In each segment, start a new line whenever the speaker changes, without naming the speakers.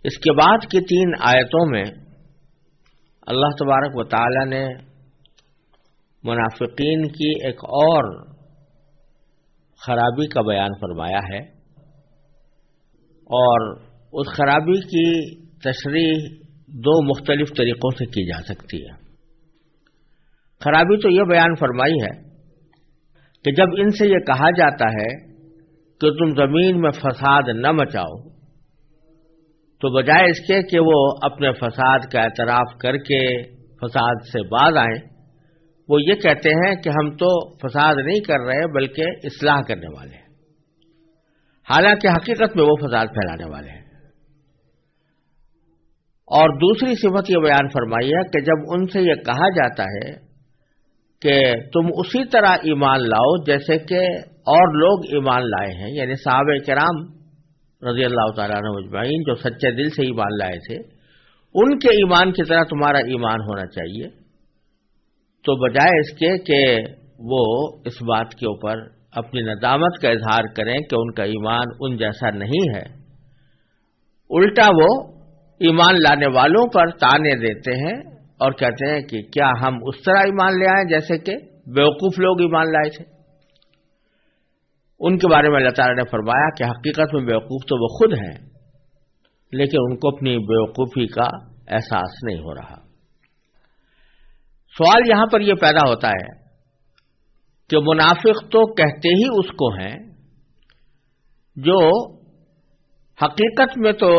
اس کے بعد کی 3 آیتوں میں اللہ تبارک و تعالی نے منافقین کی ایک اور خرابی کا بیان فرمایا ہے، اور اس خرابی کی تشریح 2 مختلف طریقوں سے کی جا سکتی ہے۔ خرابی تو یہ بیان فرمائی ہے کہ جب ان سے یہ کہا جاتا ہے کہ تم زمین میں فساد نہ مچاؤ، تو بجائے اس کے کہ وہ اپنے فساد کا اعتراف کر کے فساد سے باز آئیں، وہ یہ کہتے ہیں کہ ہم تو فساد نہیں کر رہے بلکہ اصلاح کرنے والے ہیں، حالانکہ حقیقت میں وہ فساد پھیلانے والے ہیں۔ اور دوسری صفت یہ بیان فرمائی ہے کہ جب ان سے یہ کہا جاتا ہے کہ تم اسی طرح ایمان لاؤ جیسے کہ اور لوگ ایمان لائے ہیں، یعنی صحابہ کرام رضی اللہ تعالیٰ عنہ اجمعین جو سچے دل سے ایمان لائے تھے، ان کے ایمان کی طرح تمہارا ایمان ہونا چاہیے، تو بجائے اس کے کہ وہ اس بات کے اوپر اپنی ندامت کا اظہار کریں کہ ان کا ایمان ان جیسا نہیں ہے، الٹا وہ ایمان لانے والوں پر طعنے دیتے ہیں اور کہتے ہیں کہ کیا ہم اس طرح ایمان لے آئیں جیسے کہ بیوقوف لوگ ایمان لائے تھے۔ ان کے بارے میں اللہ تعالیٰ نے فرمایا کہ حقیقت میں بیوقوف تو وہ خود ہیں، لیکن ان کو اپنی بیوقوفی کا احساس نہیں ہو رہا۔ سوال یہاں پر یہ پیدا ہوتا ہے کہ منافق تو کہتے ہی اس کو ہیں جو حقیقت میں تو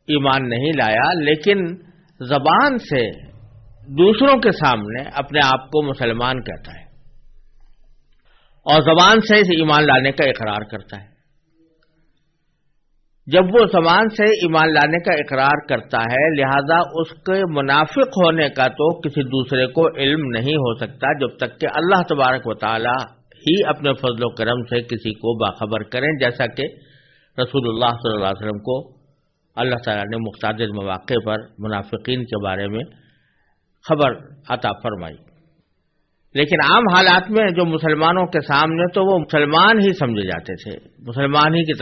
ایمان نہیں لایا، لیکن زبان سے دوسروں کے سامنے اپنے آپ کو مسلمان کہتا ہے اور زبان سے اس ایمان لانے کا اقرار کرتا ہے۔ جب وہ زبان سے ایمان لانے کا اقرار کرتا ہے، لہذا اس کے منافق ہونے کا تو کسی دوسرے کو علم نہیں ہو سکتا جب تک کہ اللہ تبارک و تعالی ہی اپنے فضل و کرم سے کسی کو باخبر کریں، جیسا کہ رسول اللہ صلی اللہ علیہ وسلم کو اللہ تعالیٰ نے متعدد مواقع پر منافقین کے بارے میں خبر عطا فرمائی۔ لیکن عام حالات میں جو مسلمانوں کے سامنے تو وہ مسلمان ہی سمجھے جاتے تھے، مسلمانوں ہی کی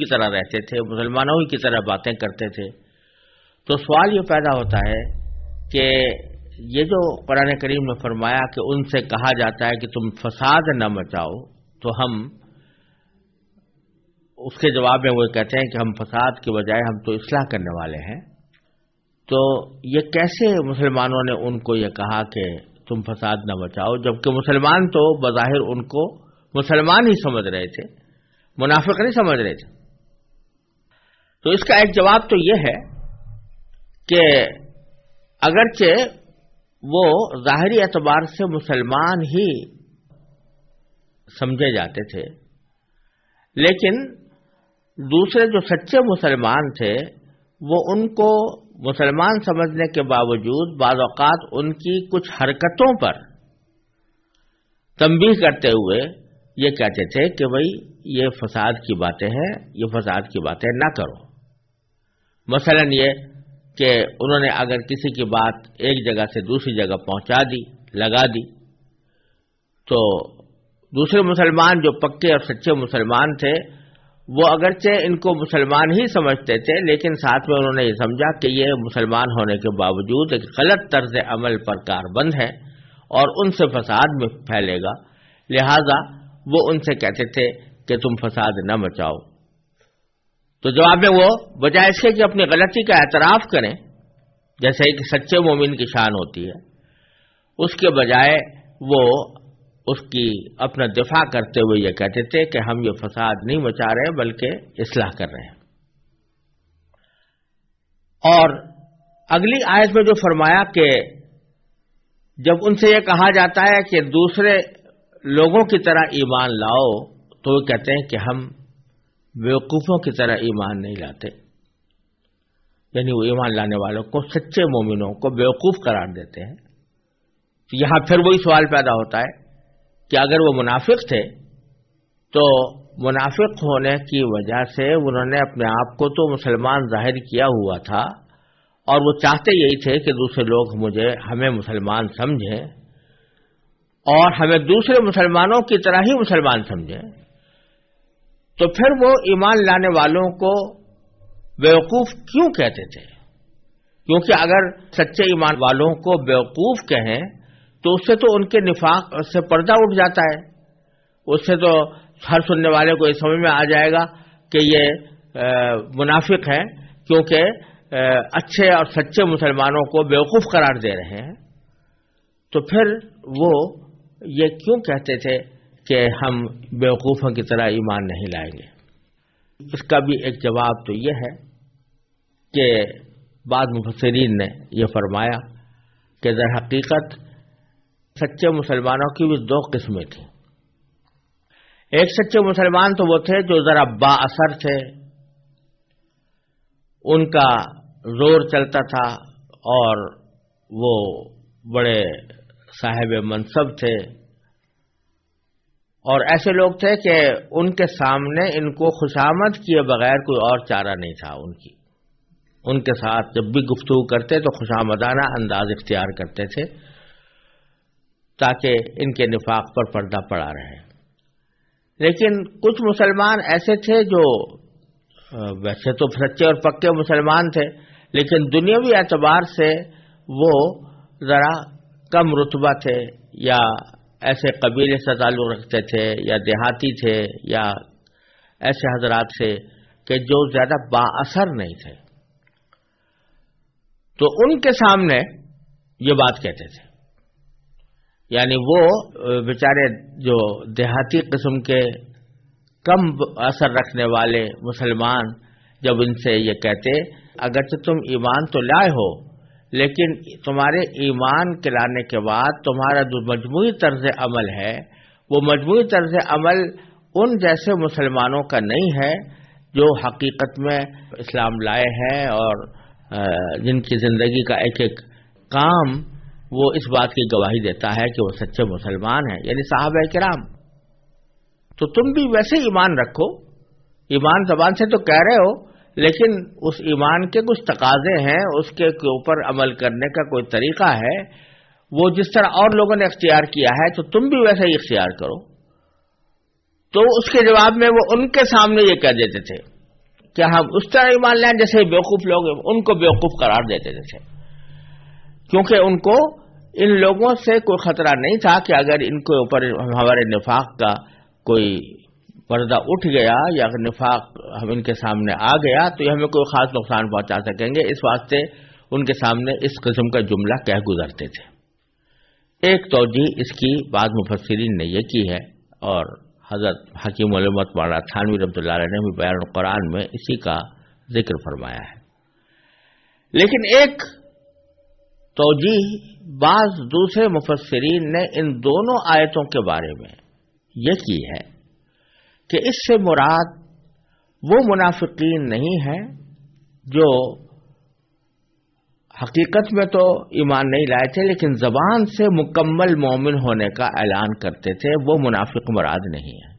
طرح رہتے تھے، مسلمانوں ہی کی طرح باتیں کرتے تھے۔ تو سوال یہ پیدا ہوتا ہے کہ یہ جو قرآن کریم نے فرمایا کہ ان سے کہا جاتا ہے کہ تم فساد نہ مچاؤ، تو ہم اس کے جواب میں وہ کہتے ہیں کہ ہم فساد کے بجائے ہم تو اصلاح کرنے والے ہیں۔ تو یہ کیسے مسلمانوں نے ان کو یہ کہا کہ تم فساد نہ مچاؤ، جبکہ مسلمان تو بظاہر ان کو مسلمان ہی سمجھ رہے تھے، منافق نہیں سمجھ رہے تھے۔ تو اس کا ایک جواب تو یہ ہے کہ اگرچہ وہ ظاہری اعتبار سے مسلمان ہی سمجھے جاتے تھے، لیکن دوسرے جو سچے مسلمان تھے وہ ان کو مسلمان سمجھنے کے باوجود بعض اوقات ان کی کچھ حرکتوں پر تنبیہ کرتے ہوئے یہ کہتے تھے کہ بھئی یہ فساد کی باتیں ہیں، یہ فساد کی باتیں نہ کرو۔ مثلا یہ کہ انہوں نے اگر کسی کی بات ایک جگہ سے دوسری جگہ پہنچا دی، لگا دی، تو دوسرے مسلمان جو پکے اور سچے مسلمان تھے وہ اگرچہ ان کو مسلمان ہی سمجھتے تھے، لیکن ساتھ میں انہوں نے یہ سمجھا کہ یہ مسلمان ہونے کے باوجود ایک غلط طرز عمل پر کاربند ہے اور ان سے فساد میں پھیلے گا، لہذا وہ ان سے کہتے تھے کہ تم فساد نہ مچاؤ۔ تو جواب میں وہ بجائے اس کے کہ اپنی غلطی کا اعتراف کریں جیسے ایک سچے مومن کی شان ہوتی ہے، اس کے بجائے وہ اس کی اپنا دفاع کرتے ہوئے یہ کہتے تھے کہ ہم یہ فساد نہیں مچا رہے بلکہ اصلاح کر رہے ہیں۔ اور اگلی آیت میں جو فرمایا کہ جب ان سے یہ کہا جاتا ہے کہ دوسرے لوگوں کی طرح ایمان لاؤ، تو وہ کہتے ہیں کہ ہم بیوقوفوں کی طرح ایمان نہیں لاتے، یعنی وہ ایمان لانے والوں کو، سچے مومنوں کو بیوقوف قرار دیتے ہیں۔ یہاں پھر وہی سوال پیدا ہوتا ہے کہ اگر وہ منافق تھے تو منافق ہونے کی وجہ سے انہوں نے اپنے آپ کو تو مسلمان ظاہر کیا ہوا تھا اور وہ چاہتے یہی تھے کہ دوسرے لوگ ہمیں مسلمان سمجھیں اور ہمیں دوسرے مسلمانوں کی طرح ہی مسلمان سمجھیں، تو پھر وہ ایمان لانے والوں کو بیوقوف کیوں کہتے تھے؟ کیونکہ اگر سچے ایمان والوں کو بیوقوف کہیں تو اس سے تو ان کے نفاق سے پردہ اٹھ جاتا ہے، اس سے تو ہر سننے والے کو یہ سمجھ میں آ جائے گا کہ یہ منافق ہیں، کیونکہ اچھے اور سچے مسلمانوں کو بیوقوف قرار دے رہے ہیں۔ تو پھر وہ یہ کیوں کہتے تھے کہ ہم بیوقوفوں کی طرح ایمان نہیں لائیں گے؟ اس کا بھی ایک جواب تو یہ ہے کہ بعض مفسرین نے یہ فرمایا کہ در حقیقت سچے مسلمانوں کی بھی دو قسمیں تھیں۔ ایک سچے مسلمان تو وہ تھے جو ذرا با اثر تھے، ان کا زور چلتا تھا اور وہ بڑے صاحب منصب تھے، اور ایسے لوگ تھے کہ ان کے سامنے ان کو خوشامد کیے بغیر کوئی اور چارہ نہیں تھا ان کے ساتھ جب بھی گفتگو کرتے تو خوشامدانہ انداز اختیار کرتے تھے تاکہ ان کے نفاق پر پردہ پڑا رہے۔ لیکن کچھ مسلمان ایسے تھے جو ویسے تو سچے اور پکے مسلمان تھے، لیکن دنیاوی اعتبار سے وہ ذرا کم رتبہ تھے، یا ایسے قبیلے سے تعلق رکھتے تھے، یا دیہاتی تھے، یا ایسے حضرات سے کہ جو زیادہ با اثر نہیں تھے، تو ان کے سامنے یہ بات کہتے تھے۔ یعنی وہ بیچارے جو دیہاتی قسم کے کم اثر رکھنے والے مسلمان جب ان سے یہ کہتے اگرچہ تم ایمان تو لائے ہو، لیکن تمہارے ایمان کے لانے کے بعد تمہارا جو مجموعی طرز عمل ہے وہ مجموعی طرز عمل ان جیسے مسلمانوں کا نہیں ہے جو حقیقت میں اسلام لائے ہیں اور جن کی زندگی کا ایک ایک کام وہ اس بات کی گواہی دیتا ہے کہ وہ سچے مسلمان ہیں، یعنی صحابہ کرام۔ تو تم بھی ویسے ایمان رکھو، ایمان زبان سے تو کہہ رہے ہو، لیکن اس ایمان کے کچھ تقاضے ہیں، اس کے اوپر عمل کرنے کا کوئی طریقہ ہے، وہ جس طرح اور لوگوں نے اختیار کیا ہے تو تم بھی ویسے ہی اختیار کرو۔ تو اس کے جواب میں وہ ان کے سامنے یہ کہہ دیتے تھے کہ ہم اس طرح ایمان لائیں جیسے بیوقوف لوگ ہیں، ان کو بیوقوف قرار دیتے تھے، کیونکہ ان کو ان لوگوں سے کوئی خطرہ نہیں تھا کہ اگر ان کے اوپر ہمارے نفاق کا کوئی پردہ اٹھ گیا یا نفاق ہم ان کے سامنے آ گیا تو یہ ہمیں کوئی خاص نقصان پہنچا سکیں گے، اس واسطے ان کے سامنے اس قسم کا جملہ کہہ گزرتے تھے۔ ایک توجیہ اس کی بعض مفسرین نے یہ کی ہے، اور حضرت حکیم علامت مولانا تھانوی رحمۃ اللہ علیہ نے بھی بیان القرآن میں اسی کا ذکر فرمایا ہے۔ لیکن ایک توجیہ بعض دوسرے مفسرین نے ان دونوں آیتوں کے بارے میں یہ کی ہے کہ اس سے مراد وہ منافقین نہیں ہیں جو حقیقت میں تو ایمان نہیں لائے تھے لیکن زبان سے مکمل مومن ہونے کا اعلان کرتے تھے، وہ منافق مراد نہیں ہے،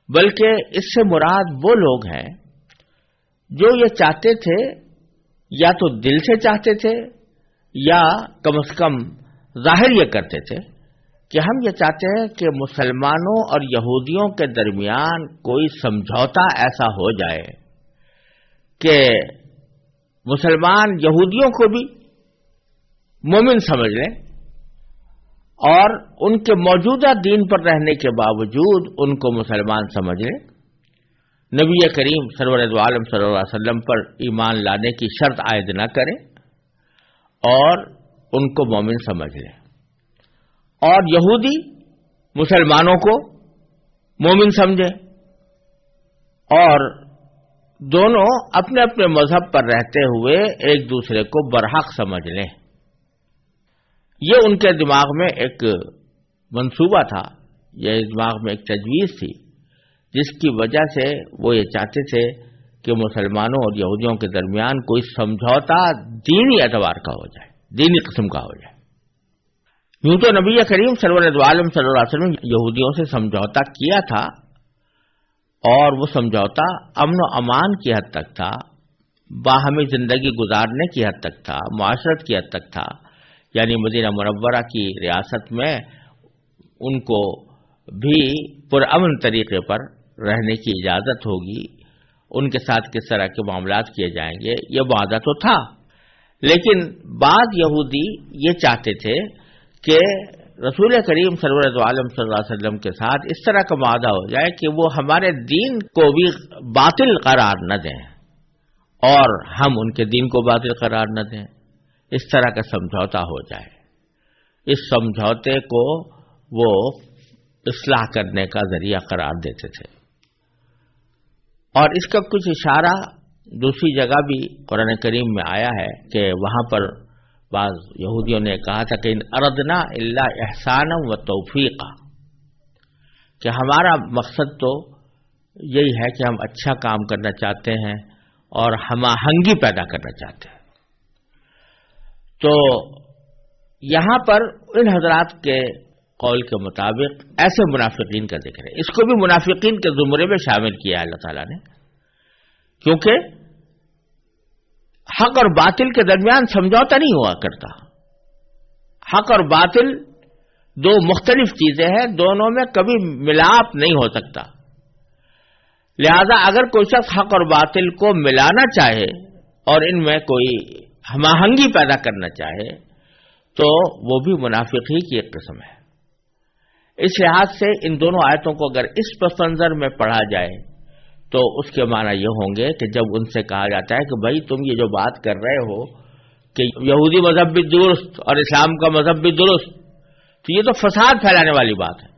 بلکہ اس سے مراد وہ لوگ ہیں جو یہ چاہتے تھے، یا تو دل سے چاہتے تھے یا کم از کم ظاہر یہ کرتے تھے کہ ہم یہ چاہتے ہیں کہ مسلمانوں اور یہودیوں کے درمیان کوئی سمجھوتا ایسا ہو جائے کہ مسلمان یہودیوں کو بھی مومن سمجھ لیں اور ان کے موجودہ دین پر رہنے کے باوجود ان کو مسلمان سمجھ لیں، نبی کریم سرور دو عالم صلی اللہ علیہ وسلم پر ایمان لانے کی شرط عائد نہ کریں اور ان کو مومن سمجھ لیں، اور یہودی مسلمانوں کو مومن سمجھیں، اور دونوں اپنے اپنے مذہب پر رہتے ہوئے ایک دوسرے کو برحق سمجھ لیں۔ یہ ان کے دماغ میں ایک منصوبہ تھا، یہ دماغ میں ایک تجویز تھی جس کی وجہ سے وہ یہ چاہتے تھے کہ مسلمانوں اور یہودیوں کے درمیان کوئی سمجھوتا دینی اعتبار کا ہو جائے، دینی قسم کا ہو جائے۔ یوں تو نبی کریم سرور دو عالم صلی اللہ علیہ وسلم یہودیوں سے سمجھوتا کیا تھا، اور وہ سمجھوتا امن و امان کی حد تک تھا، باہمی زندگی گزارنے کی حد تک تھا، معاشرت کی حد تک تھا، یعنی مدینہ منورہ کی ریاست میں ان کو بھی پرامن طریقے پر رہنے کی اجازت ہوگی، ان کے ساتھ کس طرح کے معاملات کیے جائیں گے، یہ معاہدہ تو تھا، لیکن بعض یہودی یہ چاہتے تھے کہ رسول کریم سرور عالم صلی اللہ علیہ وسلم کے ساتھ اس طرح کا معاہدہ ہو جائے کہ وہ ہمارے دین کو بھی باطل قرار نہ دیں اور ہم ان کے دین کو باطل قرار نہ دیں، اس طرح کا سمجھوتا ہو جائے۔ اس سمجھوتے کو وہ اصلاح کرنے کا ذریعہ قرار دیتے تھے، اور اس کا کچھ اشارہ دوسری جگہ بھی قرآن کریم میں آیا ہے کہ وہاں پر بعض یہودیوں نے کہا تھا کہ ان اردنا الا احسانا و توفیقا، کہ ہمارا مقصد تو یہی ہے کہ ہم اچھا کام کرنا چاہتے ہیں اور ہم آہنگی پیدا کرنا چاہتے ہیں۔ تو یہاں پر ان حضرات کے قول کے مطابق ایسے منافقین کا ذکر ہے، اس کو بھی منافقین کے زمرے میں شامل کیا ہے اللہ تعالیٰ نے، کیونکہ حق اور باطل کے درمیان سمجھوتا نہیں ہوا کرتا۔ حق اور باطل دو مختلف چیزیں ہیں، دونوں میں کبھی ملاپ نہیں ہو سکتا، لہذا اگر کوئی شخص حق اور باطل کو ملانا چاہے اور ان میں کوئی ہم آہنگی پیدا کرنا چاہے تو وہ بھی منافق ہی کی ایک قسم ہے۔ اس لحاظ سے ان دونوں آیتوں کو اگر اس پس منظر میں پڑھا جائے تو اس کے معنی یہ ہوں گے کہ جب ان سے کہا جاتا ہے کہ بھائی تم یہ جو بات کر رہے ہو کہ یہودی مذہب بھی درست اور اسلام کا مذہب بھی درست، تو یہ تو فساد پھیلانے والی بات ہے۔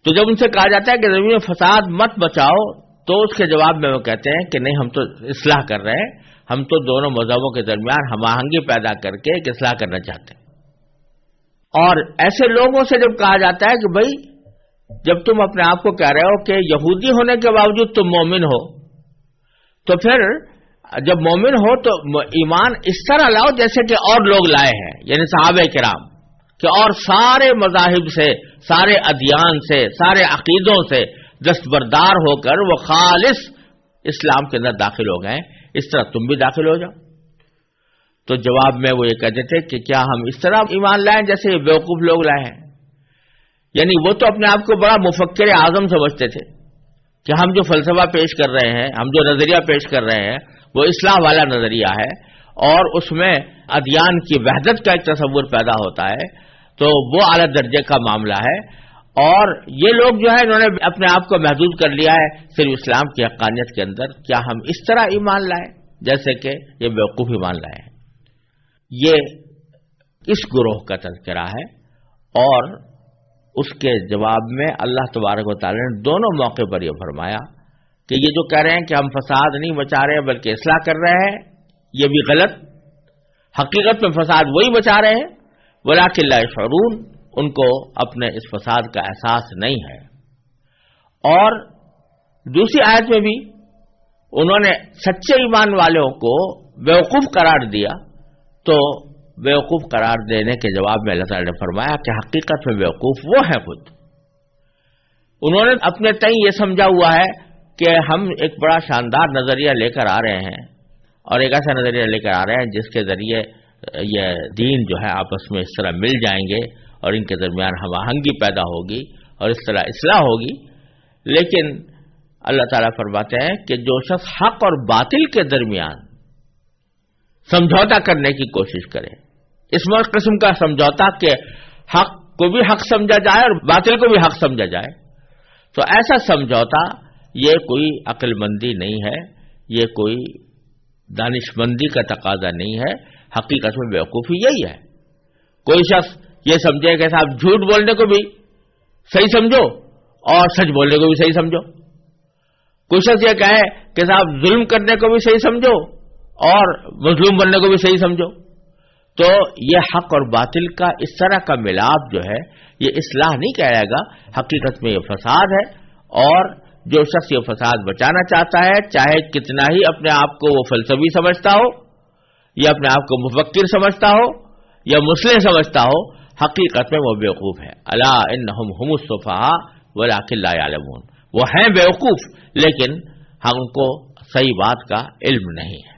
تو جب ان سے کہا جاتا ہے کہ زمین میں فساد مت بچاؤ، تو اس کے جواب میں وہ کہتے ہیں کہ نہیں، ہم تو اصلاح کر رہے ہیں، ہم تو دونوں مذہبوں کے درمیان ہم آہنگی پیدا کر کے ایک اصلاح کرنا چاہتے ہیں۔ اور ایسے لوگوں سے جب کہا جاتا ہے کہ بھائی جب تم اپنے آپ کو کہہ رہے ہو کہ یہودی ہونے کے باوجود تم مومن ہو، تو پھر جب مومن ہو تو ایمان اس طرح لاؤ جیسے کہ اور لوگ لائے ہیں، یعنی صحابہ کرام، کہ اور سارے مذاہب سے، سارے ادیان سے، سارے عقیدوں سے دستبردار ہو کر وہ خالص اسلام کے اندر داخل ہو گئے، اس طرح تم بھی داخل ہو جاؤ۔ تو جواب میں وہ یہ کہتے تھے کہ کیا ہم اس طرح ایمان لائیں جیسے یہ بیوقوف لوگ لائے ہیں؟ یعنی وہ تو اپنے آپ کو بڑا مفکر اعظم سمجھتے تھے کہ ہم جو فلسفہ پیش کر رہے ہیں، ہم جو نظریہ پیش کر رہے ہیں وہ اصلاح والا نظریہ ہے، اور اس میں ادیان کی وحدت کا ایک تصور پیدا ہوتا ہے، تو وہ اعلیٰ درجے کا معاملہ ہے۔ اور یہ لوگ جو ہے انہوں نے اپنے آپ کو محدود کر لیا ہے صرف اسلام کی حقانیت کے اندر، کیا ہم اس طرح ایمان لائیں جیسے کہ یہ بیوقوف ایمان لائے ہیں؟ یہ اس گروہ کا تذکرہ ہے، اور اس کے جواب میں اللہ تبارک و تعالی نے دونوں موقع پر یہ فرمایا کہ یہ جو کہہ رہے ہیں کہ ہم فساد نہیں مچا رہے بلکہ اصلاح کر رہے ہیں، یہ بھی غلط، حقیقت میں فساد وہی مچا رہے ہیں، ولکن لا یشعرون، ان کو اپنے اس فساد کا احساس نہیں ہے۔ اور دوسری آیت میں بھی انہوں نے سچے ایمان والوں کو بیوقوف قرار دیا، تو بیوقوف قرار دینے کے جواب میں اللہ تعالی نے فرمایا کہ حقیقت میں بیوقوف وہ ہیں خود۔ انہوں نے اپنے تئیں یہ سمجھا ہوا ہے کہ ہم ایک بڑا شاندار نظریہ لے کر آ رہے ہیں، اور ایک ایسا نظریہ لے کر آ رہے ہیں جس کے ذریعے یہ دین جو ہے آپس میں اس طرح مل جائیں گے اور ان کے درمیان ہم آہنگی پیدا ہوگی اور اس طرح اصلاح ہوگی۔ لیکن اللہ تعالیٰ فرماتے ہیں کہ جو شخص حق اور باطل کے درمیان سمجھوتا کرنے کی کوشش کرے، اس قسم کا سمجھوتا کہ حق کو بھی حق سمجھا جائے اور باطل کو بھی حق سمجھا جائے، تو ایسا سمجھوتا یہ کوئی عقل مندی نہیں ہے، یہ کوئی دانش مندی کا تقاضا نہیں ہے، حقیقت میں بیوقوفی یہی ہے۔ کوئی شخص یہ سمجھے کہ صاحب جھوٹ بولنے کو بھی صحیح سمجھو اور سچ بولنے کو بھی صحیح سمجھو، کوئی شخص یہ کہے کہ صاحب ظلم کرنے کو بھی صحیح سمجھو اور مظلوم بننے کو بھی صحیح سمجھو، تو یہ حق اور باطل کا اس طرح کا ملاپ جو ہے یہ اصلاح نہیں کہے گا، حقیقت میں یہ فساد ہے۔ اور جو شخص یہ فساد بچانا چاہتا ہے، چاہے کتنا ہی اپنے آپ کو وہ فلسفی سمجھتا ہو یا اپنے آپ کو مفکر سمجھتا ہو یا مصلح سمجھتا ہو، حقیقت میں وہ بیوقوف ہے۔ الا انہم هم السفہاء ولکن لا یعلمون، وہ ہیں بیوقوف لیکن ہم کو صحیح بات کا علم نہیں ہے۔